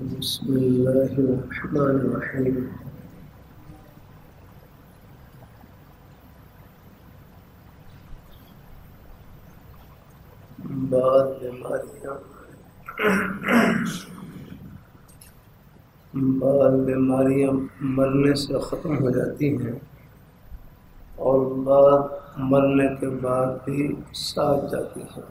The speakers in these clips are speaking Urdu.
بسم الله الرحمن الرحيم. بعض بیماریاں مرنے سے ختم ہو جاتی ہیں اور بعض مرنے کے بعد بھی ساتھ جاتی ہیں۔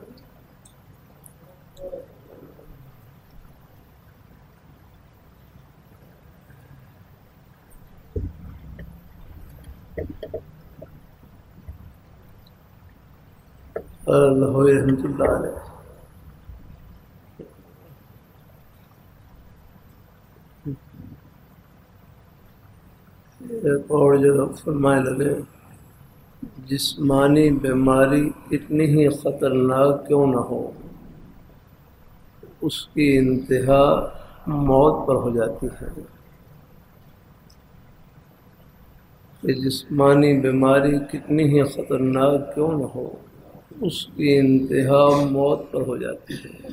لہوری رحمۃ اللہ علیہ ایک اور جگہ فرمائے لگے، جسمانی بیماری اتنی ہی خطرناک کیوں نہ ہو، اس کی انتہا موت پر ہو جاتی ہے۔ کہ جسمانی بیماری کتنی ہی خطرناک کیوں نہ ہو، اس کی انتہا موت پر ہو جاتی ہے۔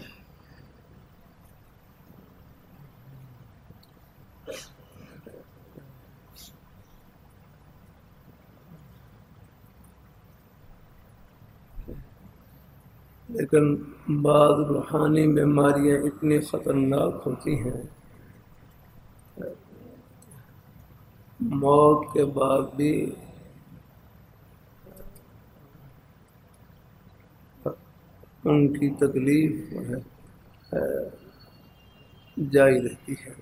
لیکن بعض روحانی بیماریاں اتنی خطرناک ہوتی ہیں، موت کے بعد بھی ان کی تکلیف جاری رہتی ہے۔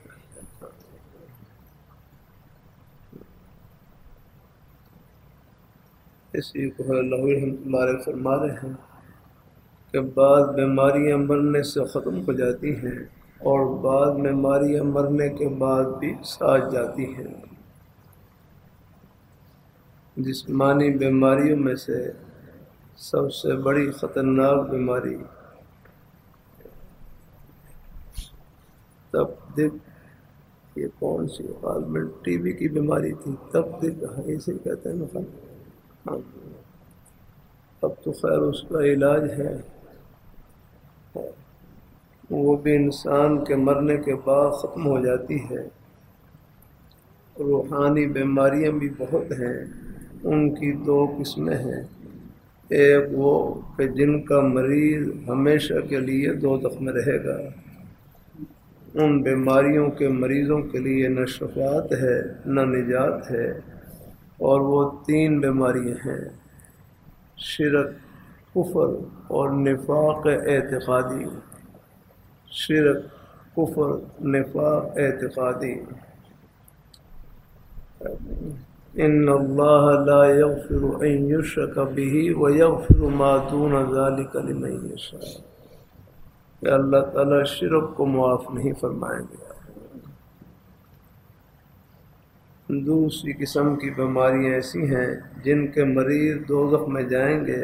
اسی کو اللہ رحمۃ اللہ علیہ فرما رہے ہیں کہ بعض بیماریاں مرنے سے ختم ہو جاتی ہیں اور بعض بیماریاں مرنے کے بعد بھی ساتھ جاتی ہیں۔ جسمانی بیماریوں میں سے سب سے بڑی خطرناک بیماری تپ، یہ کون سی غالباً ٹی بی کی بیماری تھی، تپ اسے کہتے ہیں نا۔ ہاں، اب تو خیر اس کا علاج ہے، وہ بھی انسان کے مرنے کے بعد ختم ہو جاتی ہے۔ روحانی بیماریاں بھی بہت ہیں، ان کی دو قسمیں ہیں۔ ایک وہ کہ جن کا مریض ہمیشہ کے لیے دوزخ میں رہے گا، ان بیماریوں کے مریضوں کے لیے نہ شفاعت ہے نہ نجات ہے، اور وہ تین بیماریاں ہیں: شرک، کفر اور نفاق اعتقادی۔ شرک، کفر، نفاق اعتقادی۔ ان اللہ لا یغفر ان یشرک بہ ویغفر ما دون ذلک لمن یشاء، کہ اللہ تعالیٰ شرک کو معاف نہیں فرمائیں گے۔ دوسری قسم کی بیماریاں ایسی ہیں جن کے مریض دوزخ میں جائیں گے،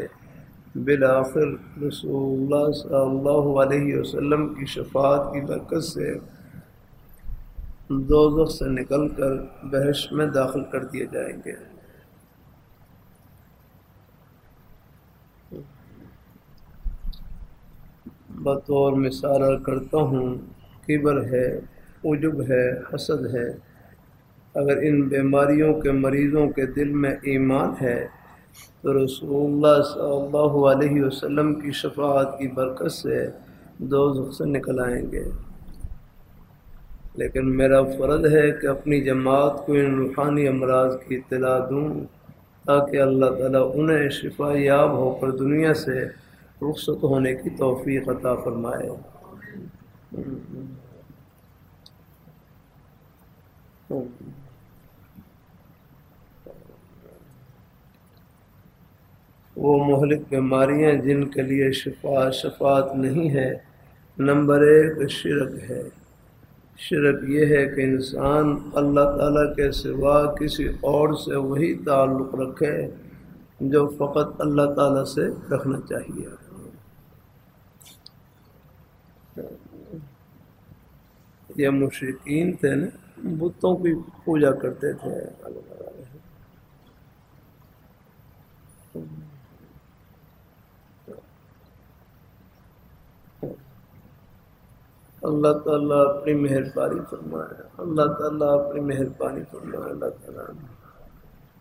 بالآخر رسول اللہ صلی اللہ علیہ وسلم کی شفاعت کی برکت سے دوزخ سے نکل کر بہشت میں داخل کر دیے جائیں گے۔ بطور مثال کرتا ہوں، کبر ہے، عجب ہے، حسد ہے۔ اگر ان بیماریوں کے مریضوں کے دل میں ایمان ہے تو رسول اللہ صلی اللہ علیہ وسلم کی شفاعت کی برکت سے دوزخ سے نکل آئیں گے۔ لیکن میرا فرض ہے کہ اپنی جماعت کو ان روحانی امراض کی اطلاع دوں تاکہ اللہ تعالیٰ انہیں شفا یاب ہو کر دنیا سے رخصت ہونے کی توفیق عطا فرمائے۔ وہ مہلک بیماریاں جن کے لیے شفاعت نہیں ہے، نمبر ایک شرک ہے۔ شرک یہ ہے کہ انسان اللہ تعالیٰ کے سوا کسی اور سے وہی تعلق رکھے جو فقط اللہ تعالیٰ سے رکھنا چاہیے۔ یہ مشرکین تھے نا، بتوں کی پوجا کرتے تھے۔ اللہ تعالیٰ اپنی مہربانی فرمائے، اللہ تعالیٰ اپنی مہربانی فرمائے، اللہ تعالیٰ۔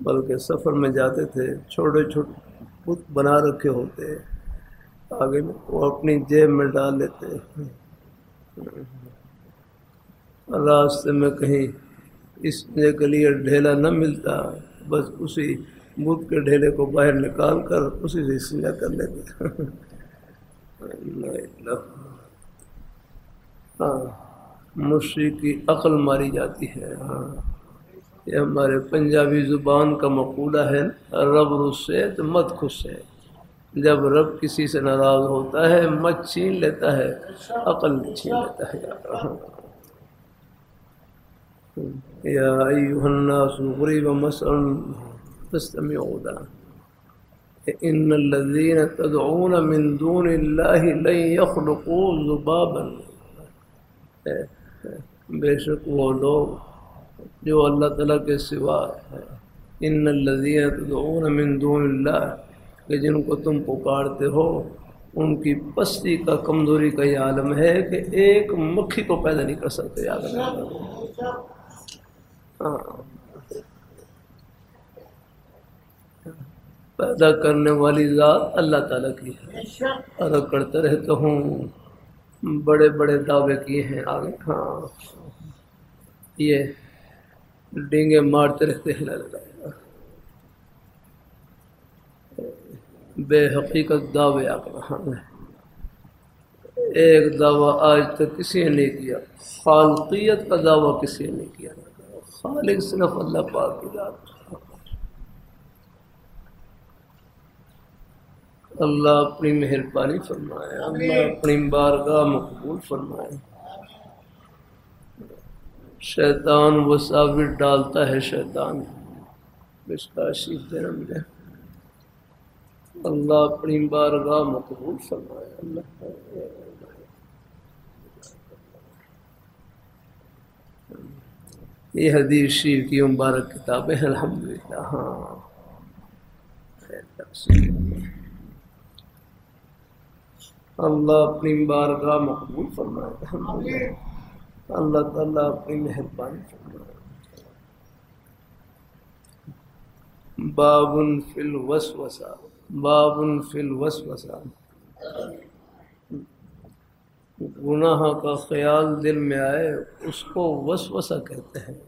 بلکہ سفر میں جاتے تھے، چھوٹے چھوٹے بت بنا رکھے ہوتے، آگے وہ اپنی جیب میں ڈال لیتے، راستے میں کہیں اس کے لیے ڈھیلا نہ ملتا، بس اسی بت کے ڈھیلے کو باہر نکال کر اسی سے سیدھا کر لیتے۔ ہاں، مشرک کی عقل ماری جاتی ہے۔ ہاں، یہ ہمارے پنجابی زبان کا مقولہ ہے، رب رسے تو مت خسے۔ جب رب کسی سے ناراض ہوتا ہے مت چھین لیتا ہے، عقل چھین لیتا ہے۔ یا ایھا الناس ضرب مثل فاستمعوا له ان الذين تدعون من دون الله لن يخلقوا ذبابا، بے شک وہ لوگ جو اللہ تعالیٰ کے سوا ہے، ان الذین تدعون من دون اللہ، کہ جن کو تم پکارتے ہو ان کی پستی کا، کمزوری کا یہ عالم ہے کہ ایک مکھی کو پیدا نہیں کر سکتے۔ یاد رکھنا۔ ہاں، پیدا کرنے والی ذات اللہ تعالیٰ کی ہے۔ عرض کرتے رہتا ہوں، بڑے بڑے دعوے کیے ہیں آگے۔ ہاں، یہ ڈینگے مارتے رہتے ہیں، بے حقیقت دعوے آگے۔ ایک دعویٰ آج تک کسی نے نہیں کیا، خالقیت کا دعویٰ کسی نے نہیں کیا، خالق صرف اللہ پاک کی ذات۔ اللہ اپنی مہربانی فرمائے، اللہ اپنی بارگاہ مقبول فرمائے۔ شیطان وساوس ڈالتا ہے، شیطان اس کا آشیف دینا مجھے۔ اللہ اپنی بارگاہ مقبول فرمائے۔ اللہ یہ حدیث شریف کی مبارک کتابیں ہیں، الحمدللہ۔ ہاں، اللہ اپنی بارگاہ مقبول فرمائے، الحمدللہ۔ اللہ تعالیٰ اپنی مہربانی فرمائے۔ باب فی الوسوسہ، باب فی الوسوسہ، گناہ کا خیال دل میں آئے اس کو وسوسہ کہتے ہیں،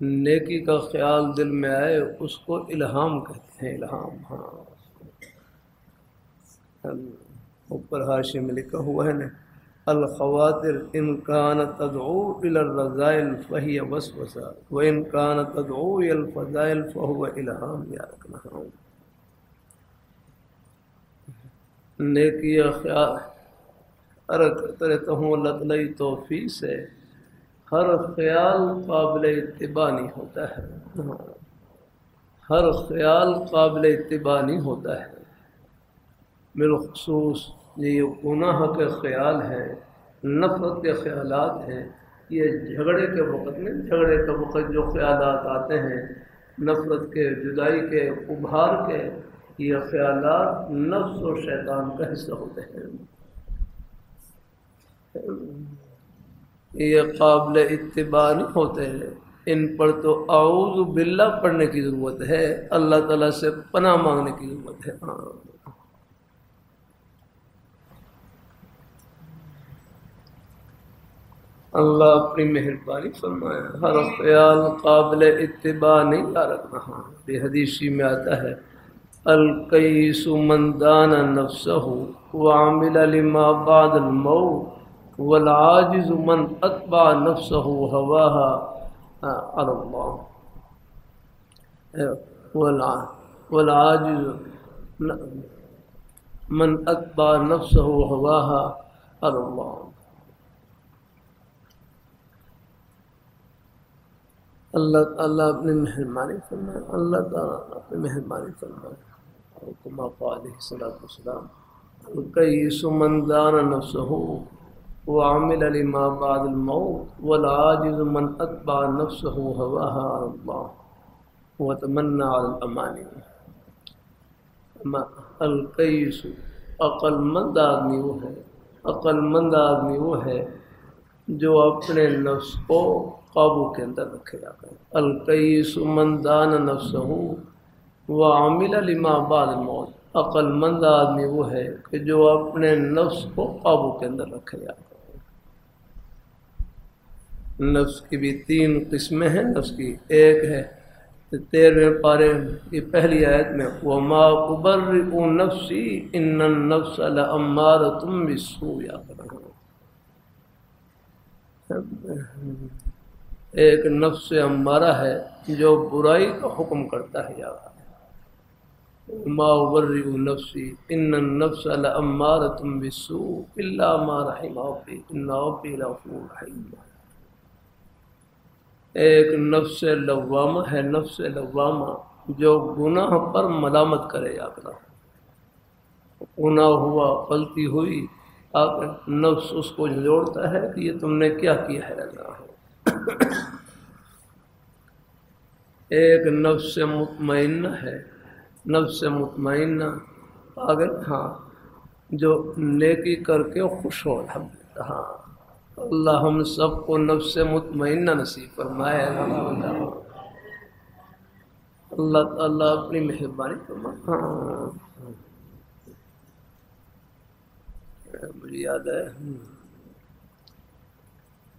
نیکی کا خیال دل میں آئے اس کو الہام کہتے ہیں، الہام۔ ہاں، اوپر حاشیے میں لکھا ہوا ہے نا، الخواطر ان كانت تدعو الى الرذائل فهي وسوسہ وان كانت تدعو الى الفضائل فهو الہام۔ یا رکھنا، نیکی خیال عرض کرتا رہتا ہوں، اللہ تعالیٰ کی توفیق سے ہر خیال قابل اتباع نہیں ہوتا ہے، ہر خیال قابل اتباع نہیں ہوتا ہے۔ بالخصوص یہ گناہ کے خیال ہیں، نفرت کے خیالات ہیں، یہ جھگڑے کے وقت میں، جھگڑے کے وقت جو خیالات آتے ہیں نفرت کے، جدائی کے، ابھار کے، یہ خیالات نفس و شیطان کا حصہ ہوتے ہیں۔ یہ قابل اتباع نہیں ہوتے ہیں، ان پر تو اعوذ باللہ پڑھنے کی ضرورت ہے، اللہ تعالیٰ سے پناہ مانگنے کی ضرورت ہے۔ ہاں، اللہ اپنی مہربانی فرمائے، ہر خیال قابل اتباع نہیں لا رکھنا۔ ہاں، یہ حدیثی میں آتا ہے، الکیس من دان نفسہ وعمل لما بعد الموت والعاجز من اتبع نفسہ ہواها علی اللہ، والعاجز من اتبع نفسہ ہواها علی اللہ۔ اللہ تعالیٰ اپنی مہربانی فرمائے، اللہ تعالیٰ اپنی مہربانی فرمائے۔ کما قال علیہ الصلوۃ والسلام، الکیس من دان نفسہ وعمل لما بعد الموت والعاجز من اتبع نفسہ ہواها علی اللہ وتمنى علی الامانی۔ الکیس، عقل مند آدمی وہ ہے عقل مند آدمی وہ ہے جو اپنے نفس کو قابو کے اندر رکھے جا کر. القیس من دان نفسہ وعمل لما بعد الموت. عقل مند آدمی وہ ہے کہ جو اپنے نفس کو قابو کے اندر رکھے جا کر. نفس کی بھی 3 قسمیں ہیں. نفس کی ایک ہے 13ویں پارے کی پہلی آیت میں وَمَا أُبَرِّئُ نَفْسِي إِنَّ النَّفْسَ لَأَمَّارَةٌ بِالسُّوءِ. ایک نفس امارہ ہے جو برائی کا حکم کرتا ہے. یاد وَمَا أُبَرِّئُ نَفْسِي إِنَّ النَّفْسَ لَأَمَّارَةٌ بِالسُّوءِ إِلَّا مَا رَحِمَ رَبِّي إِنَّ رَبِّي لَغَفُورٌ رَحِيمٌ. ایک نفس لوامہ ہے. نفس لوامہ جو گناہ پر ملامت کرے. یاد رکھو گناہ ہوا، غلطی ہوئی، نفس اس کو جھنجھوڑتا ہے کہ یہ تم نے کیا کیا ہے. ایک نفس مطمئنہ ہے. نفس مطمئنہ پاگل ہاں جو نیکی کر کے خوش ہو. الحمدللہ. ہاں اللہ ہم سب کو نفس مطمئنہ نصیب فرمائے. اللہ تعالیٰ اپنی مہربانی فرمائے. ہاں مجھے یاد ہے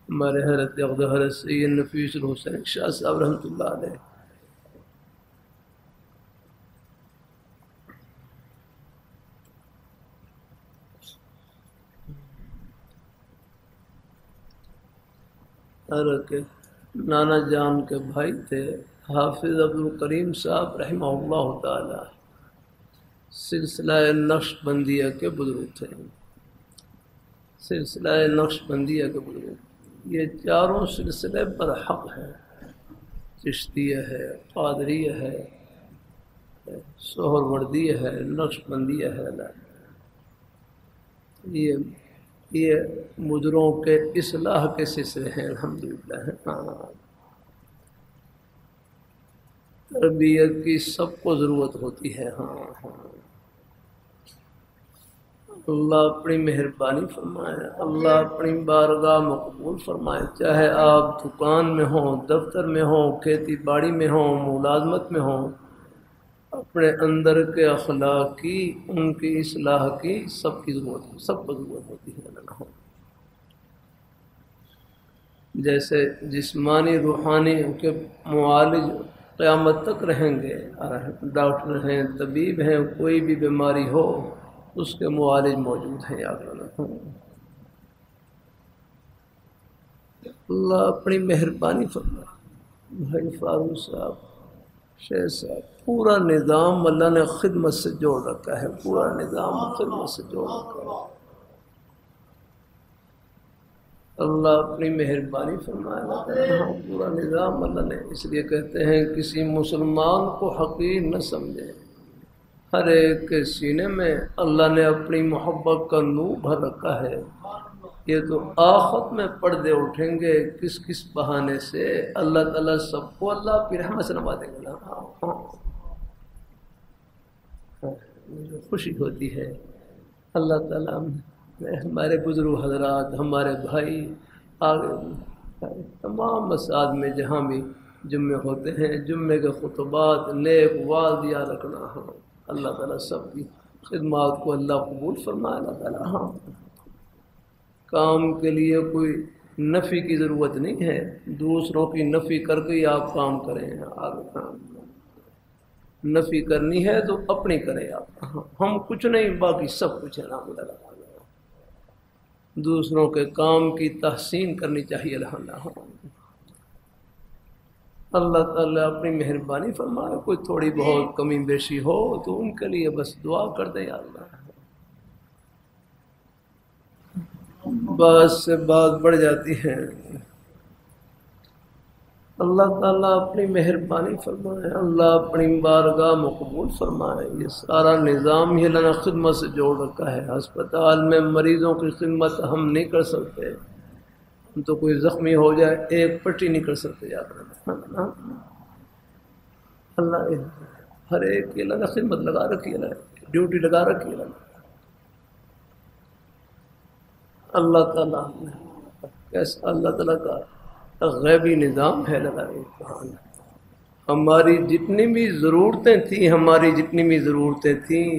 ہمارے حضرت حضرت سید نفیس الحسین شاہ صاحب رحمۃ اللہ علیہ کے نانا جان کے بھائی تھے حافظ عبد الکریم صاحب رحمہ اللہ تعالی. سلسلہ نقش بندیہ کے بزرگ تھے. سلسلہ نقش بندیہ کے بزرگ. یہ چاروں سلسلے برحق ہیں. چشتیہ ہے، قادریہ ہے، سہروردیہ ہے، نقش بندیہ ہے. یہ مجروں کے اصلاح کے سلسلے ہیں. الحمدللہ. ہاں تربیت کی سب کو ضرورت ہوتی ہے. ہاں ہاں اللہ اپنی مہربانی فرمائے. اللہ اپنی بارگاہ مقبول فرمائے. چاہے آپ دکان میں ہوں، دفتر میں ہوں، کھیتی باڑی میں ہوں، ملازمت میں ہوں، اپنے اندر کے اخلاق کی، ان کی اصلاح کی سب کی ضرورت ہے. سب کو ضرورت ہوتی ہے. جیسے جسمانی روحانی کے معالج قیامت تک رہیں گے. ڈاکٹر ہیں، طبیب ہیں، کوئی بھی بیماری ہو اس کے معالج موجود ہیں. یاد رکھنا. اللہ اپنی مہربانی فرمائے. بھائی فاروق صاحب، شیخ صاحب، پورا نظام اللہ نے خدمت سے جوڑ رکھا ہے. پورا نظام خدمت سے جوڑ رکھا ہے. اللہ اپنی مہربانی فرمائے. ہاں پورا نظام اللہ نے. اس لیے کہتے ہیں کسی مسلمان کو حقیر نہ سمجھے. ہر ایک کے سینے میں اللہ نے اپنی محبت کا نور بھر رکھا ہے. یہ تو آخرت میں پردے اٹھیں گے کس کس بہانے سے. اللہ تعالیٰ سب کو اللہ کی رحمت سے نوازے گا. مجھے خوشی ہوتی ہے اللہ تعالیٰ ہمارے بزرگ حضرات، ہمارے بھائی آگے تمام مساجد میں جہاں بھی جمعے ہوتے ہیں، جمعے کے خطبات نیک واز یاد رکھنا. ہاں اللہ تعالیٰ سب کی خدمات کو اللہ قبول فرمائے. اللہ تعالیٰ ہاں کام کے لیے کوئی نفی کی ضرورت نہیں ہے. دوسروں کی نفی کر کے ہی آپ کام کریں. نفی کرنی ہے تو اپنی کریں آپ. ہم کچھ نہیں، باقی سب کچھ ہے. نام اللہ دوسروں کے کام کی تحسین کرنی چاہیے. الحمدللہ. اللہ تعالیٰ اپنی مہربانی فرمائے. کوئی تھوڑی بہت کمی بیشی ہو تو ان کے لیے بس دعا کر دیں. یا اللہ بات سے بات بڑھ جاتی ہے. اللہ تعالیٰ اپنی مہربانی فرمائے. اللہ اپنی بارگاہ مقبول فرمائے. یہ سارا نظام ہی اللہ نے خدمت سے جوڑ رکھا ہے. ہسپتال میں مریضوں کی خدمت ہم نہیں کر سکتے. ہم تو کوئی زخمی ہو جائے ایک پٹی نہیں کر سکتے. یاد رکھنا اللہ ہر ایک کی اللہ نے خدمت لگا رکھی ہے. ڈیوٹی لگا رکھی ہے. اللہ تعالیٰ کیسا اللہ تعالیٰ کا غیبی نظام ہے لگا ہماری جتنی بھی ضرورتیں تھیں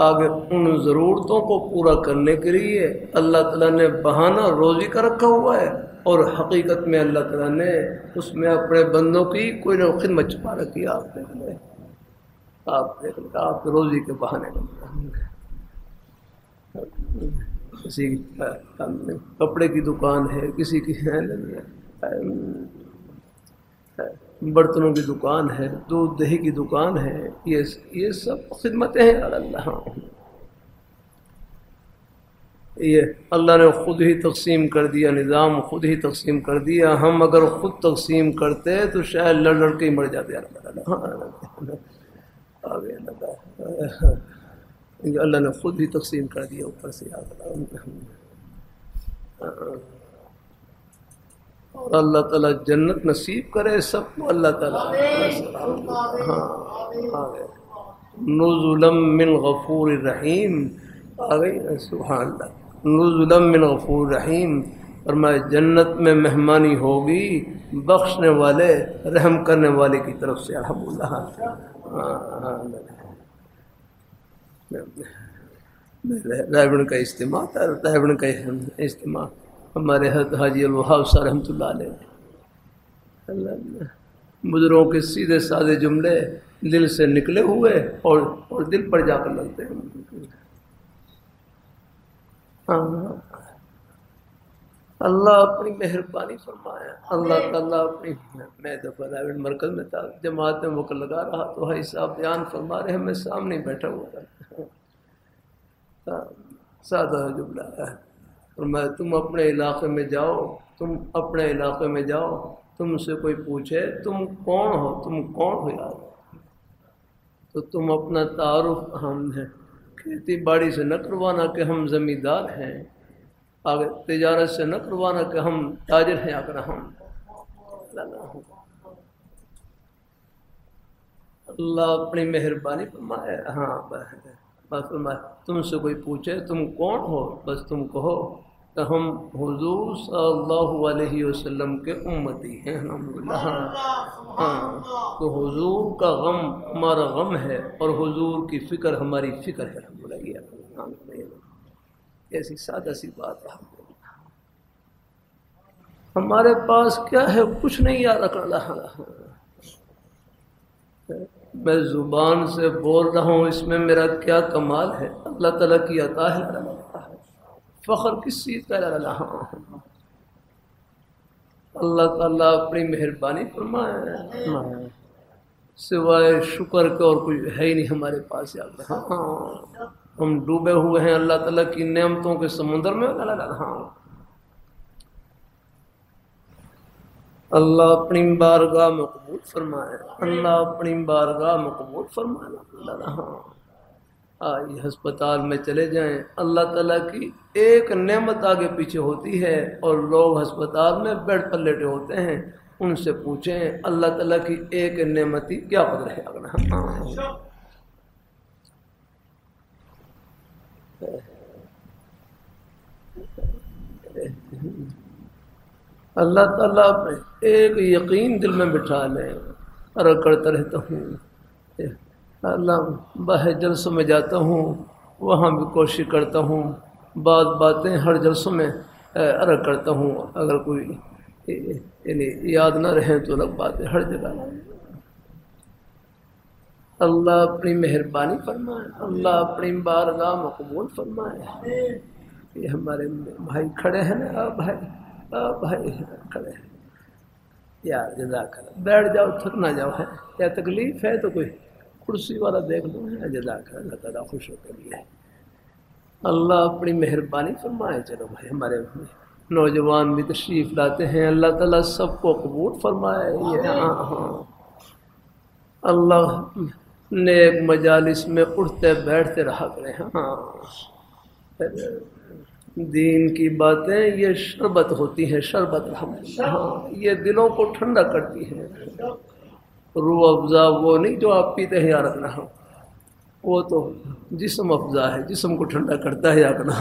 آگے ان ضرورتوں کو پورا کرنے کے لیے اللہ تعالیٰ نے بہانہ روزی کا رکھا ہوا ہے، اور حقیقت میں اللہ تعالیٰ نے اس میں اپنے بندوں کی کوئی نہ خدمت چھپا رکھی ہے۔ آپ دیکھ لیں، آپ روزی کے بہانے کسی کپڑے کی دکان ہے، کسی کی برتنوں کی دکان ہے، دودھ دہی کی دکان ہے، یہ سب خدمتیں ہیں اللہ۔ یہ اللہ نے خود ہی تقسیم کر دیا، نظام خود ہی تقسیم کر دیا۔ ہم اگر خود تقسیم کرتے تو شاید لڑ لڑ کے ہی مر جاتے۔ اللہ نے خود ہی تقسیم کر دیا اوپر سے۔ اور اللہ تعالیٰ جنت نصیب کرے سب کو، اللہ تعالیٰ۔ نزلا من غفور رحیم آ گئی، سبحان اللہ۔ نزلا من غفور رحیم، فرمایا جنت میں مہمانی ہوگی بخشنے والے رحم کرنے والے کی طرف سے۔ الحمدللہ۔ رائبن کا اجتماع تھا، رائبن کا اجتماع ہمارے حضرت حاجی الوہاب صاحب رحمۃ اللہ علیہ، بزرگوں کے سیدھے سادے جملے دل سے نکلے ہوئے اور دل پر جا کر لگتے ہیں۔ اللہ اپنی مہربانی فرمایا، اللہ تعالیٰ اپنی۔ میں دفعہ رائبن مرکز میں تھا، جماعت میں وقت لگا رہا تو بھائی صاحب بیان فرما رہے ہیں، میں سامنے بیٹھا ہوا تھا۔ سادہ جملہ ہے، فرمایا تم اپنے علاقے میں جاؤ، تم سے کوئی پوچھے تم کون ہو یار، تو تم اپنا تعارف ہم ہیں کھیتی باڑی سے نہ کروانا کہ ہم زمیندار ہیں، آگے تجارت سے نہ کروانا کہ ہم تاجر ہیں، اگر ہم اللہ اپنی مہربانی فرمائے۔ ہاں بس فرمائے تم سے کوئی پوچھے تم کون ہو، بس تم کہو کہ ہم حضور صلی اللہ علیہ وسلم کے امتی ہیں، الحمدللہ۔ ہاں تو حضور کا غم ہمارا غم ہے اور حضور کی فکر ہماری فکر ہے، الحمدللہ۔ ایسی سادہ سی بات ہے، ہمارے پاس کیا ہے؟ کچھ نہیں یاد رکھنا۔ میں زبان سے بول رہا ہوں، اس میں میرا کیا کمال ہے؟ اللہ تعالیٰ کی عطا ہے، فخر کس چیز کا؟ اللہ تعالیٰ اپنی مہربانی فرمائے، سوائے شکر کے اور کوئی ہے ہی نہیں ہمارے پاس۔ ہم ڈوبے ہوئے ہیں اللہ تعالیٰ کی نعمتوں کے سمندر میں۔ اللہ اپنی بارگاہ میں قبول فرمائے، اللہ اپنی بارگاہ میں قبول فرمائے۔ آئیے ہسپتال میں چلے جائیں، اللہ تعالیٰ کی ایک نعمت آگے پیچھے ہوتی ہے اور لوگ ہسپتال میں بیڈ پر لیٹے ہوتے ہیں، ان سے پوچھیں اللہ تعالیٰ کی ایک نعمت ہی کیا قدر ہے۔ اللہ تعالیٰ اپنے ایک یقین دل میں بٹھا لیں۔ عرض کرتا رہتا ہوں، اللہ باہر جلسوں میں جاتا ہوں، وہاں بھی کوشش کرتا ہوں، باتیں ہر جلسوں میں عرض کرتا ہوں، اگر کوئی یعنی یاد نہ رہیں تو الگ باتیں ہر جگہ۔ اللہ اپنی مہربانی فرمائے، اللہ اپنی بارگاہ میں قبول فرمائے۔ یہ ہمارے بھائی کھڑے ہیں نا، بھائی کھڑے ہیں یار، جزاک اللہ، بیٹھ جاؤ، تھک نہ جاؤ، ہے کیا تکلیف ہے تو کوئی کرسی والا دیکھ لو، جزاک اللہ، تعالیٰ خوش ہو کر لیے۔ اللہ اپنی مہربانی فرمائے۔ چلو بھائی، ہمارے نوجوان بھی تشریف لاتے ہیں، اللہ تعالیٰ سب کو قبول فرمائے۔ اللہ نیک مجالس میں اٹھتے بیٹھتے رہا کریں۔ دین کی باتیں یہ شربت ہوتی ہیں، شربت، الحمدللہ، یہ دلوں کو ٹھنڈا کرتی ہیں۔ روح افزا وہ نہیں جو آپ پیتے ہیں، یا رکھنا، وہ تو جسم افزا ہے، جسم کو ٹھنڈا کرتا ہے، یا رکھنا۔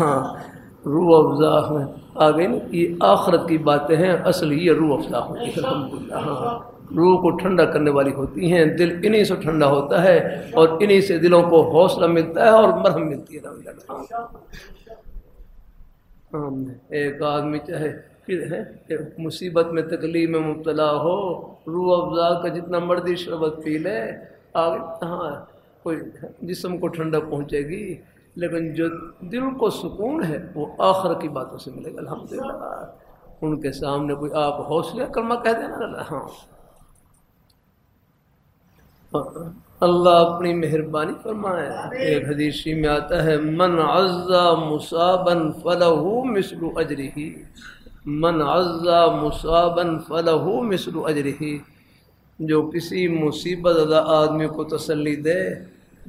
روح افزا ہے آگے نا، یہ آخرت کی باتیں ہیں، اصل یہ روح افزا ہوتی ہے الحمدللہ۔ ہاں روح کو ٹھنڈا کرنے والی ہوتی ہیں، دل انہی سے ٹھنڈا ہوتا ہے اور انہی سے دلوں کو حوصلہ ملتا ہے اور مرہم ملتی ہے الحمدللہ۔ ہاں ایک آدمی چاہے پھر ہے مصیبت میں تکلیف میں مبتلا ہو، روح افزا کا جتنا مرضی شربت پی لے، آگے ہاں کوئی جسم کو ٹھنڈا پہنچے گی، لیکن جو دل کو سکون ہے وہ آخر کی باتوں سے ملے گا الحمدللہ۔ ان کے سامنے کوئی آپ حوصلہ کلمہ کہہ دینا۔ ہاں اللہ اپنی مہربانی فرمائے۔ ایک حدیث میں آتا ہے من عزا مصابا فلہ مثل اجرہ، من عزا مصابا فلہ مثل اجرہ، جو کسی مصیبت زدہ آدمی کو تسلی دے،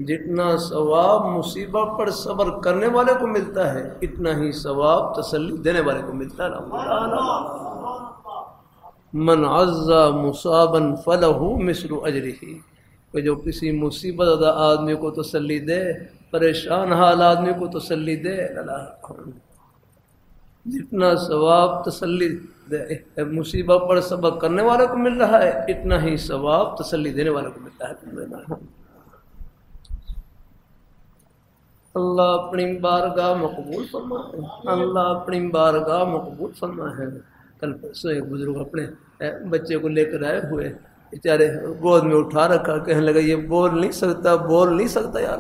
جتنا ثواب مصیبت پر صبر کرنے والے کو ملتا ہے اتنا ہی ثواب تسلی دینے والے کو ملتا ہے۔ من عزا مصابا فلہ مثل اجرہ، کہ جو کسی مصیبت زدہ آدمی کو تسلی دے، پریشان حال آدمی کو تسلی دے، جتنا ثواب تسلی مصیبت پر صبر کرنے والے کو مل رہا ہے اتنا ہی ثواب تسلی دینے والے کو ملتا ہے۔ اللہ اپنی بارگاہ مقبول فرمائے، اللہ اپنی بارگاہ مقبول فرمائے۔ کل پرسوں ایک بزرگ اپنے بچے کو لے کر آئے ہوئے، بیچارے گود میں اٹھا رکھا، کہنے لگا یہ بول نہیں سکتا، بول نہیں سکتا یار۔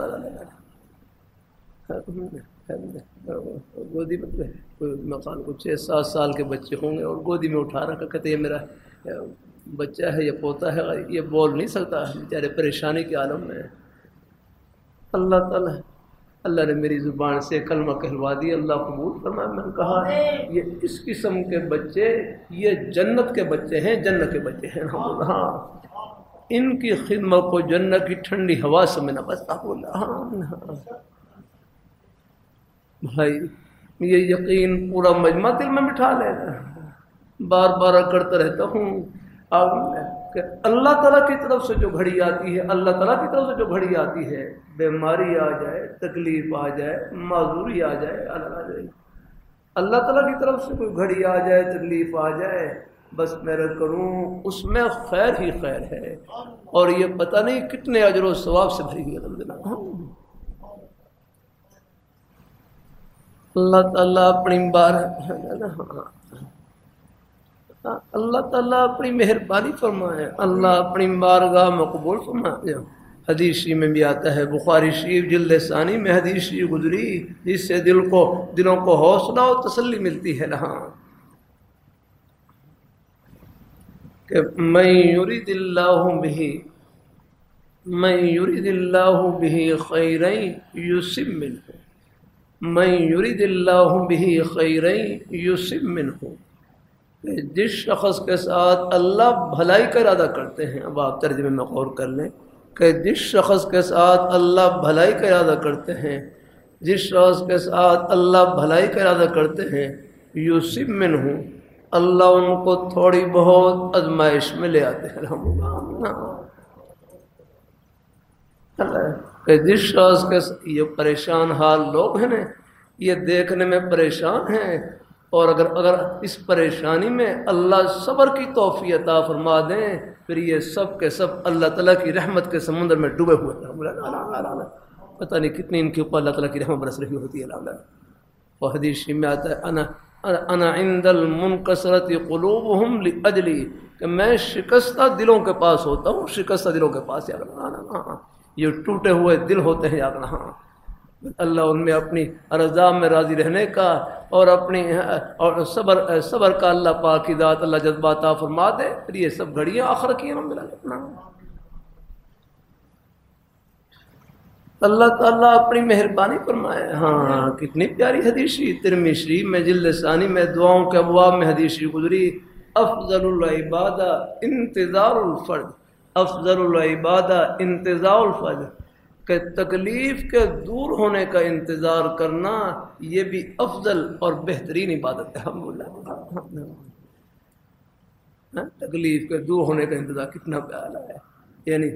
گودی میں کوئی مقام کو 6-7 سال کے بچے ہوں گے اور گودی میں اٹھا رکھا، کہتے یہ میرا بچہ ہے یا پوتا ہے، یہ بول نہیں سکتا، بیچارے پریشانی کے عالم میں۔ اللہ تعالیٰ اللہ نے میری زبان سے کلمہ کہلوا دی، اللہ قبول فرمائے۔ میں نے کہا یہ اس قسم کے بچے یہ جنت کے بچے ہیں، جنت کے بچے ہیں۔ ہاں ان کی خدمت کو جنت کی ٹھنڈی ہوا سے میں نہ بچتا بولا۔ ہاں بھائی یہ یقین پورا مجمع دل میں بٹھا لینا، بار بار کرتا رہتا ہوں کہ اللہ تعالیٰ کی طرف سے جو گھڑی آتی ہے، اللہ تعالیٰ کی طرف سے جو گھڑی آتی ہے، بیماری آ جائے، تکلیف آ جائے، معذوری آ جائے، اللہ تعالیٰ کی طرف سے کوئی گھڑی آ جائے، تکلیف آ جائے، بس میرا کروں اس میں خیر ہی خیر ہے، اور یہ پتہ نہیں کتنے اجر و ثواب سے بھری ہوئی الحمدللہ۔ اللہ تعالیٰ اپنی اللہ تعالیٰ اپنی مہربانی فرمائے، اللہ اپنی بارگاہ مقبول فرمائے۔ حدیث شریف میں بھی آتا ہے، بخاری شریف جلد ثانی میں حدیث شریف گزری، جس سے دلوں کو حوصلہ اور تسلی ملتی ہے۔ ہاں کہ من یرید اللہ بہ خیرا یصب منہ، من یرید اللہ بہ خیرا یصب منہ، جس شخص کے ساتھ اللہ بھلائی کا ارادہ کرتے ہیں، اب آپ ترجمے میں غور کر لیں کہ جس شخص کے ساتھ اللہ بھلائی کا ارادہ کرتے ہیں، جس شخص کے ساتھ اللہ بھلائی کا ارادہ کرتے ہیں، یصب منہ، اللہ ان کو تھوڑی بہت آزمائش میں لے آتے ہیں۔ کہ جس شخص کے یہ پریشان حال لوگ ہیں نا، یہ دیکھنے میں پریشان ہیں، اور اگر اس پریشانی میں اللہ صبر کی توفیق عطا فرما دیں، پھر یہ سب کے سب اللہ تعالیٰ کی رحمت کے سمندر میں ڈوبے ہوئے ہیں۔ پتہ نہیں کتنی ان کے اوپر اللہ تعالیٰ کی رحمت برس رہی ہوتی ہے۔ اور حدیث میں آتا ہے انا عند المنکسرۃ قلوبہم لاجلی، کہ میں شکستہ دلوں کے پاس ہوتا ہوں، شکستہ دلوں کے پاس یہ ٹوٹے ہوئے دل ہوتے ہیں۔ ہاں اللہ ان میں اپنی رضا میں راضی رہنے کا اور اپنی اور صبر کا اللہ پاک کی ذات اللہ جذبہ عطا فرما دے، پھر یہ سب گھڑیاں آخر کی اللہ تعالیٰ اپنی مہربانی فرمائے۔ ہاں کتنی پیاری حدیث ترمذی شریف میں جلد ثانی میں دعاؤں کے ابواب میں حدیث شریف گزری، افضل العبادہ انتظار الفرج، افضل العبادہ انتظار الفرج، کہ تکلیف کے دور ہونے کا انتظار کرنا یہ بھی افضل اور بہترین عبادت ہے۔ الحمدللہ تکلیف کے دور ہونے کا انتظار کتنا پیارا ہے، یعنی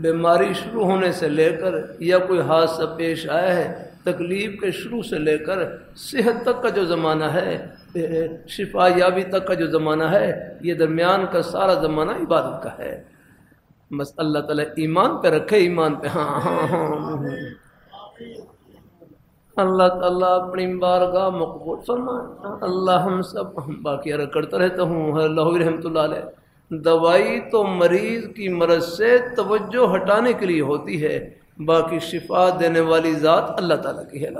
بیماری شروع ہونے سے لے کر یا کوئی حادثہ پیش آیا ہے، تکلیف کے شروع سے لے کر صحت تک کا جو زمانہ ہے، شفا یابی تک کا جو زمانہ ہے، یہ درمیان کا سارا زمانہ عبادت کا ہے۔ بس اللہ تعالیٰ ایمان پہ رکھے، ایمان پہ۔ ہاں اللہ تعالیٰ اپنی بارگاہ مقبول فرمائے۔ اللہ ہم سب، باقی عرض کرتا رہتا ہوں، اللہ رحمۃ اللہ علیہ، دوائی تو مریض کی مرض سے توجہ ہٹانے کے لیے ہوتی ہے، باقی شفا دینے والی ذات اللہ تعالیٰ کی ہے۔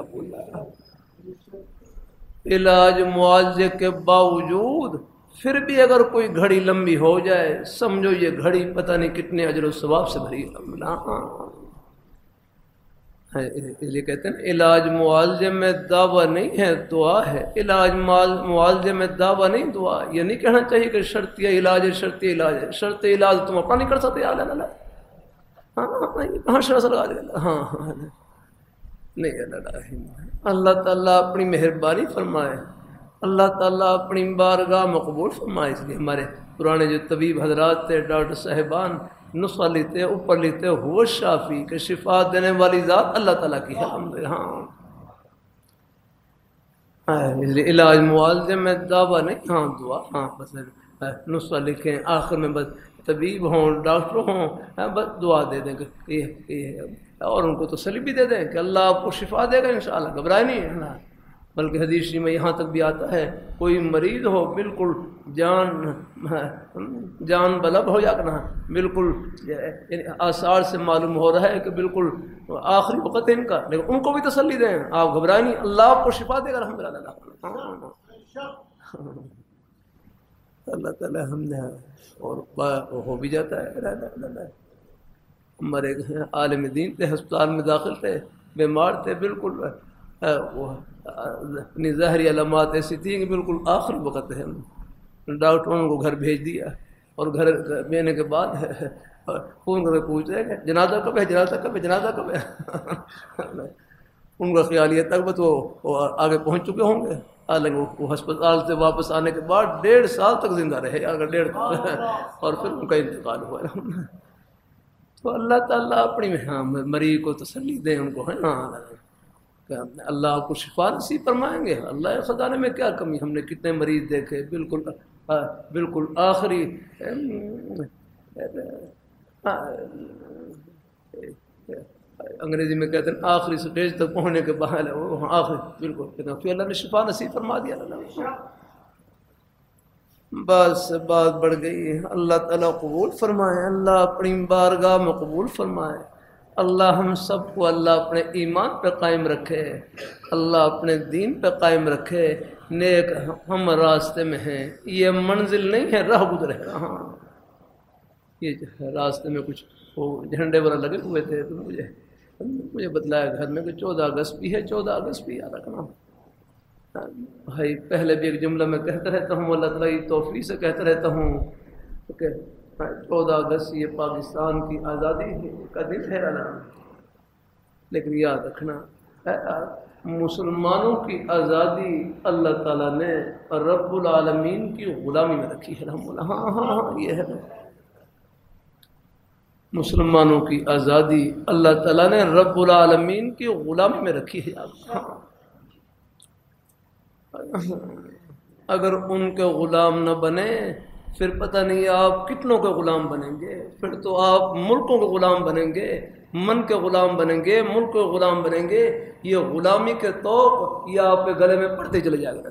علاج معالجے کے باوجود پھر بھی اگر کوئی گھڑی لمبی ہو جائے، سمجھو یہ گھڑی پتہ نہیں کتنے اجر و ثواب سے بھری ہے۔ اس لیے کہتے ہیں علاج معالجے میں دعویٰ نہیں ہے، دعا ہے۔ علاج معالجے میں دعویٰ نہیں، دعا۔ یہ نہیں کہنا چاہیے کہ شرطیہ علاج ہے، شرطیہ علاج ہے۔ شرط علاج تم اپنا نہیں کر سکتے، کہاں شرط لگا دے؟ ہاں نہیں، اللہ تعالیٰ اپنی مہربانی فرمائے، اللہ تعالیٰ اپنی بارگاہ مقبول فرمائے۔ اس لیے ہمارے پرانے جو طبیب حضرات تھے، ڈاکٹر صاحبان، نسخہ لیتے اوپر لیتے ہو شافی، کہ شفا دینے والی ذات اللہ تعالیٰ کی ہے۔ الحمدللہ۔ اس لیے علاج معالجے میں دعویٰ نہیں، ہاں دعا، ہاں بس نسخہ لکھیں، آخر میں بس طبیب ہوں، ڈاکٹر ہوں، بس دعا دے دیں کہ اور ان کو تسلی بھی دے دیں کہ اللہ آپ کو شفا دے گا انشاءاللہ، گھبرائے نہیں ہے۔ بلکہ حدیث میں یہاں تک بھی آتا ہے، کوئی مریض ہو بالکل جان بلب ہو جا کر، بالکل یعنی آثار سے معلوم ہو رہا ہے کہ بالکل آخری وقت ہے ان کا، لیکن ان کو بھی تسلی دیں، آپ گھبرائے نہیں، اللہ آپ کو شفا دے گا الحمدللہ۔ اللہ تعالیٰ ہم نے اور ہو بھی جاتا ہے۔ ہمارے عالم دین تھے، ہسپتال میں داخل تھے، بیمار تھے، بالکل ظاہری علامات ایسی تھیں کہ بالکل آخری وقت ہے۔ ڈاکٹروں نے کو گھر بھیج دیا، اور گھر بھیجنے کے بعد فون کر کے پوچھ رہے کہ جنازہ کب ہے، جنازہ کب ہے، جنازہ کب ہے۔ ان کا خیال یہ تک بس وہ آگے پہنچ چکے ہوں گے، حالانکہ وہ ہسپتال سے واپس آنے کے بعد 1.5 سال تک زندہ رہے، اگر 1.5 اور پھر ان کا انتقال ہوا۔ تو اللہ تعالیٰ اپنی مریض کو تسلی دیں، ان کو اللہ آپ کو شفا نصیب فرمائیں گے۔ اللہ خزانے میں کیا کمی، ہم نے کتنے مریض دیکھے بالکل آخری انگریزی میں کہتے ہیں آخری سٹیج تک پہنچنے کے بعد آخری بالکل پھر اللہ نے شفا نصیب فرما دیا۔ بس بات بڑھ گئی، اللہ تعالیٰ قبول فرمائے، اللہ اپنی بارگاہ میں قبول فرمائے۔ اللہ ہم سب کو اللہ اپنے ایمان پہ قائم رکھے، اللہ اپنے دین پہ قائم رکھے۔ نیک ہم راستے میں ہیں، یہ منزل نہیں ہے، راہ گزرے۔ ہاں یہ راستے میں کچھ وہ جھنڈے وغیرہ لگے ہوئے تھے، تو مجھے بتلایا گھر میں کہ 14 اگست بھی ہے، 14 اگست بھی یاد رکھنا۔ بھائی پہلے بھی ایک جملہ میں کہتا رہتا ہوں، اللہ تعالیٰ کی توفیق سے کہتا رہتا ہوں کہ 14 اگست یہ پاکستان کی آزادی کا دن ہے، لیکن یاد رکھنا مسلمانوں کی آزادی اللہ تعالیٰ نے رب العالمین کی غلامی میں رکھی ہے۔ ہاں یہ ہے مسلمانوں کی آزادی اللہ تعالیٰ نے رب العالمین کی غلامی میں رکھی ہے۔ اگر ان کے غلام نہ بنے پھر پتہ نہیں آپ کتنوں کے غلام بنیں گے، پھر تو آپ ملکوں کے غلام بنیں گے، من کے غلام بنیں گے، ملک کے غلام بنیں گے۔ یہ غلامی کے توق یہ آپ کے گلے میں پڑتے چلے جائے گا۔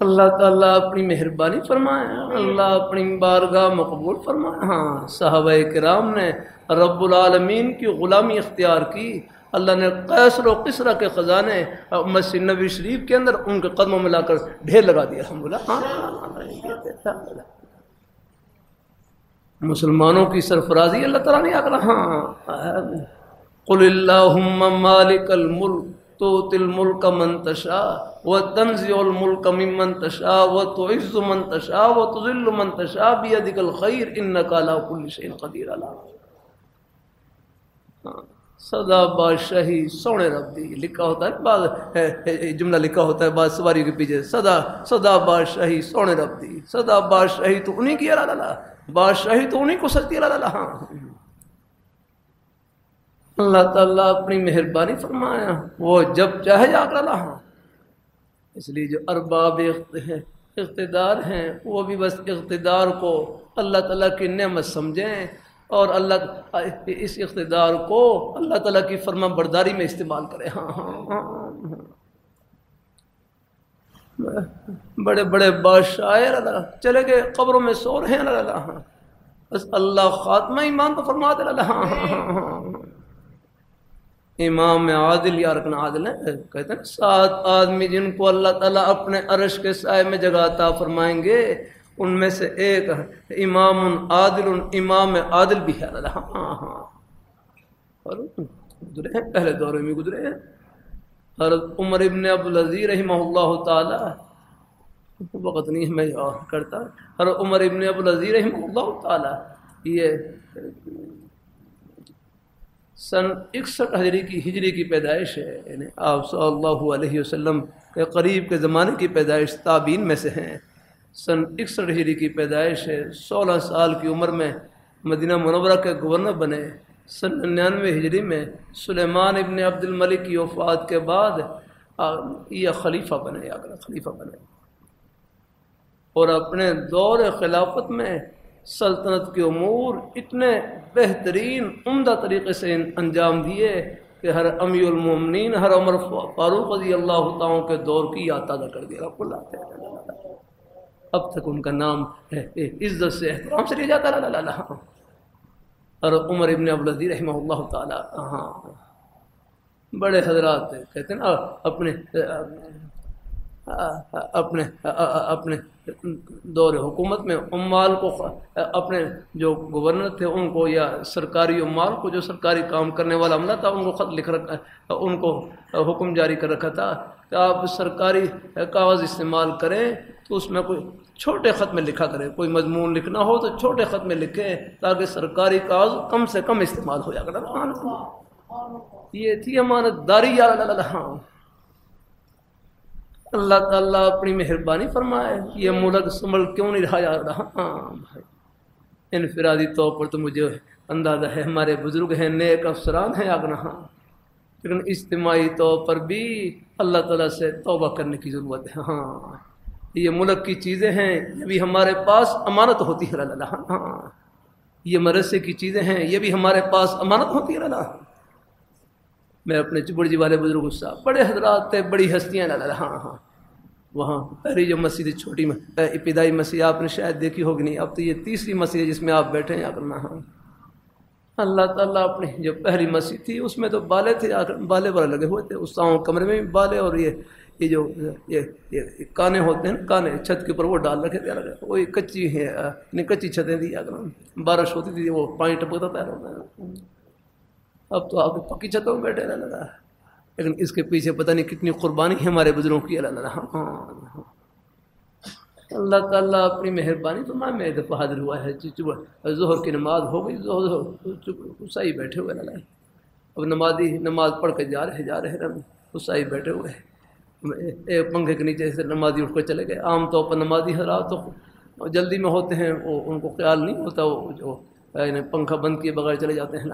اللہ تعالیٰ اپنی مہربانی فرمائے، اللہ اپنی بارگاہ مقبول فرمائے۔ ہاں صحابہ کرام نے رب العالمین کی غلامی اختیار کی، اللہ نے قیصر و کسریٰ کے خزانے مسجد نبوی شریف کے اندر ان کے قدموں میں لا کر ڈھیر لگا دیا۔ الحمدللہ مسلمانوں کی سرفرازی اللہ تعالیٰ نے کہا، ہاں قل اللہم مالک الملک تؤتی الملک من تشاء وتنزع الملک ممن تشاء وتعز من تشاء وتذل من تشاء بیدک الخیر انک علی کل شیء قدیر۔ سدا بادشاہی سونے رب دی، لکھا ہوتا ہے بعض جملہ لکھا ہوتا ہے بعض سواری کے پیچھے، سدا بادشاہی سونے رب دی، سدا بادشاہی تو انہی کی، اللہ بادشاہی تو انہی کو سکتی، اللہ۔ ہاں اللہ تعالیٰ اپنی مہربانی فرمایا وہ جب چاہے جا کر اللہ، اس لیے جو ارباب اقتدار ہیں وہ بھی بس اقتدار کو اللہ تعالیٰ کی نعمت سمجھیں اور اللہ اس اقتدار کو اللہ تعالیٰ کی فرما برداری میں استعمال کریں۔ ہاں ہاں ہاں، بڑے بڑے بادشاہ چلے گئے قبروں میں سو رہے ہیں اللہ، بس اللہ خاتمہ ایمان کو فرما دے اللہ۔ امام عادل یا رکن عادل ہے، کہتے ہیں 7 آدمی جن کو اللہ تعالیٰ اپنے عرش کے سائے میں جگہ عطا فرمائیں گے، ان میں سے ایک امام عادل، امام عادل بھی ہے اللہ۔ ہاں ہاں، اور گزرے ہیں، پہلے دورے میں گزرے ہیں۔ حضرت عمر ابن عبدالعزیز رحمہ اللہ تعالی، وقت نہیں میں یاد کرتا، حضرت عمر ابن عبدالعزیز رحمہ اللہ تعالی یہ سن 61 ہجری کی پیدائش ہے، یعنی آپ صلی اللہ علیہ وسلم کے قریب کے زمانے کی پیدائش، تابعین میں سے ہیں۔ سن 61 ہجری کی پیدائش ہے، 16 سال کی عمر میں مدینہ منورہ کے گورنر بنے۔ سن 99 ہجری میں سلیمان ابن عبد الملک کی وفات کے بعد یہ خلیفہ بنے، یا خلیفہ بنے، اور اپنے دور خلافت میں سلطنت کے امور اتنے بہترین عمدہ طریقے سے انجام دیے کہ ہر امیر المومنین، ہر عمر فاروق رضی اللہ تعالیٰ کے دور کی یاد تازہ کر دیا۔ اب تک ان کا نام عزت سے احترام سے لیا جاتا ہے۔ اور عمر ابن عبدالعزیز رحمہ اللہ تعالیٰ، ہاں بڑے حضرات کہتے ہیں نا، اپنے دور حکومت میں عمال کو، اپنے جو گورنر تھے ان کو، یا سرکاری عمال کو، جو سرکاری کام کرنے والا عملہ تھا، ان کو خط لکھ رکھا، ان کو حکم جاری کر رکھا تھا کہ آپ سرکاری کاغذ استعمال کریں تو اس میں کوئی چھوٹے خط میں لکھا کریں، کوئی مضمون لکھنا ہو تو چھوٹے خط میں لکھیں تاکہ سرکاری کاغذ کم سے کم استعمال ہو جائے گا۔ یہ تھی امانت داری یا اللہ۔ اللہ تعالیٰ اپنی مہربانی فرمائے، یہ ملک سنبھل کیوں نہیں رہا جا رہا؟ ہاں بھائی، انفرادی طور پر تو مجھے اندازہ ہے ہمارے بزرگ ہیں، نیک افسران ہیں آگنہ، لیکن اجتماعی طور پر بھی اللہ تعالیٰ سے توبہ کرنے کی ضرورت ہے۔ ہاں، یہ ملک کی چیزیں ہیں، یہ بھی ہمارے پاس امانت ہوتی ہے اللہ۔ ہاں، یہ مدرسے کی چیزیں ہیں، یہ بھی ہمارے پاس امانت ہوتی ہے اللہ۔ میں اپنے چبڑ جی والے بزرگ صاحب، بڑے حضرات تھے، بڑی ہستیاں اللہ۔ ہاں ہاں، وہاں پہلی جو مسجد چھوٹی ابتدائی مسجد آپ نے شاید دیکھی ہوگی نہیں، اب تو یہ تیسری مسجد ہے جس میں آپ بیٹھے ہیں آ کرنا۔ ہاں، اللہ تعالیٰ اپنی جو پہلی مسجد تھی اس میں تو بالے تھے، بالے بڑے لگے ہوئے تھے، اس کمرے میں بھی بالے، اور یہ جو یہ کانے ہوتے ہیں، کانے چھت کے اوپر وہ ڈال رکھے تھے، وہی کچی ہے، کچی چھتیں تھی، بارش ہوتی تھی وہ پانی ٹپکتا تھا۔ اب تو آپ پکی چھتوں میں بیٹھے رہنے لگا، لیکن اس کے پیچھے پتہ نہیں کتنی قربانی ہے ہمارے بزرگوں کی اللہ۔ اللہ تعالیٰ اپنی مہربانی فرمائے۔ میں دفعہ حاضر ہوا ہے، ظہر کی نماز ہو گئی، صحیح بیٹھے ہوئے اللہ، اب نماز پڑھ کے جا رہے صحیح بیٹھے ہوئے، ایک پنکھے کے نیچے سے نمازی اٹھ کر چلے گئے۔ عام طور پر نمازی حضرات تو جلدی میں ہوتے ہیں، وہ ان کو خیال نہیں ہوتا، وہ جو پنکھا بند کیے بغیر چلے جاتے ہیں۔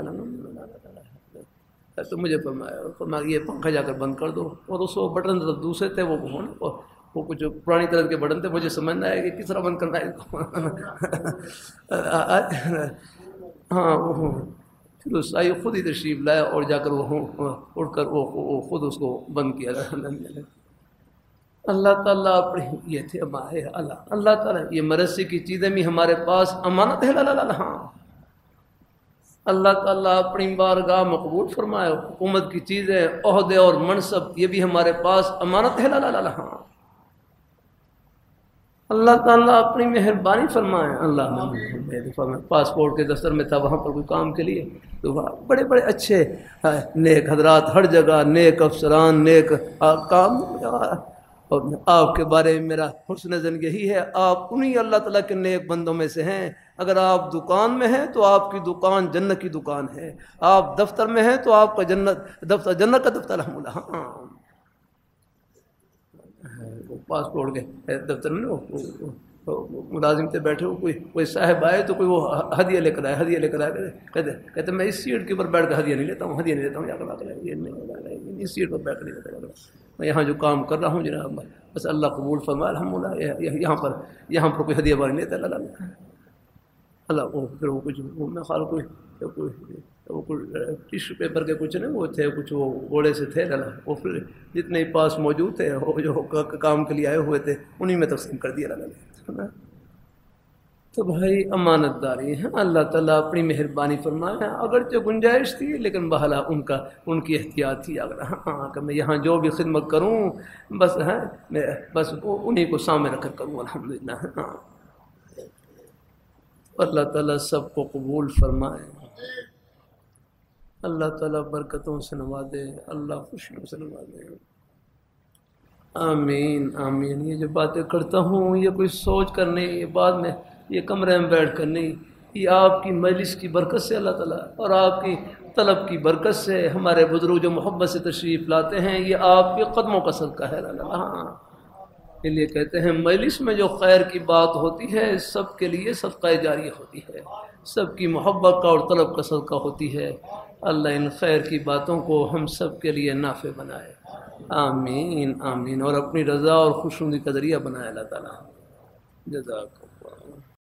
تو مجھے فرمایا یہ پنکھا جا کر بند کر دو، اور اس وہ بٹن دوسرے تھے، وہ کچھ پرانی طرح کے بٹن تھے، مجھے سمجھ نہ آیا کہ کس طرح بند کرنا ہے۔ ہاں، پھر سائی خود ہی تشریف لایا اور جا کر وہ اٹھ کر وہ خود اس کو بند کیا۔ اللہ تعالیٰ اپنے یہ تھے اللہ تعالیٰ یہ مرثی کی چیزیں بھی ہمارے پاس امانت ہے اللہ۔ اللہ تعالیٰ اپنی بارگاہ مقبول فرمائے، حکومت کی چیزیں، عہدے اور منصب، یہ بھی ہمارے پاس امانت ہے اللہ۔ اللہ تعالیٰ اپنی مہربانی فرمائے۔ اللہ میں پاسپورٹ کے دفتر میں تھا، وہاں پر کوئی کام کے لیے، تو بڑے بڑے اچھے نیک حضرات ہر جگہ، نیک افسران، نیک کام، اور آپ کے بارے میں میرا حسن زن یہی ہے، آپ انہی اللہ تعالیٰ کے نیک بندوں میں سے ہیں۔ اگر آپ دکان میں ہیں تو آپ کی دکان جنت کی دکان ہے، آپ دفتر میں ہیں تو آپ کا جنت کا دفتر الحمد للہ۔ ہاں، پاسپورٹ کے دفتر میں ملازم تھے بیٹھے ہوئے، کوئی صاحب آئے تو کوئی وہ ہدیہ لے کر آئے، کہتے میں اس سیٹ کے اوپر بیٹھ کر ہدیہ نہیں لیتا ہوں، یا اس سیٹ پر بیٹھ کر نہیں لیتا، میں یہاں جو کام کر رہا ہوں جناب بس اللہ قبول فرمائے الحمدللہ، یہاں پر کوئی ہدیہ نہیں لیتا اللہ وہ پھر وہ کچھ میں خیال کوئی ٹیشو پیپر کے کچھ نہیں وہ تھے، کچھ وہ گھوڑے سے تھے وہ پھر جتنے ہی پاس موجود تھے وہ جو کام کے لیے آئے ہوئے تھے انہیں میں تقسیم کر دیا اللہ۔ تو بھائی امانت داری ہے، اللہ تعالیٰ اپنی مہربانی فرمائے، اگرچہ گنجائش تھی لیکن بہلا ان کی احتیاط تھی، اگر ہاں کہ میں یہاں جو بھی خدمت کروں بس میں بس انہیں کو سامنے رکھ کر کروں الحمدللہ۔ ہاں اللہ تعالیٰ سب کو قبول فرمائے، اللہ تعالیٰ برکتوں سے نوازے، اللہ خوشیوں سے نوازے، آمین آمین۔ یہ جو باتیں کرتا ہوں یہ کوئی سوچ کر نہیں، یہ بعد میں یہ کمرے میں بیٹھ کر نہیں، یہ آپ کی مجلس کی برکت سے اللہ تعالیٰ اور آپ کی طلب کی برکت سے ہمارے بزرگ جو محبت سے تشریف لاتے ہیں یہ آپ کے قدموں کا صدقہ ہے اللہ۔ ہاں اس لیے کہتے ہیں مجلس میں جو خیر کی بات ہوتی ہے سب کے لیے صدقہ جاریہ ہوتی ہے، سب کی محبت کا اور طلب کا صدقہ ہوتی ہے۔ اللہ ان خیر کی باتوں کو ہم سب کے لیے نافع بنائے، آمین آمین، اور اپنی رضا اور خوشنودی کا ذریعہ بنائے اللہ تعالیٰ۔ جزاک اللہ۔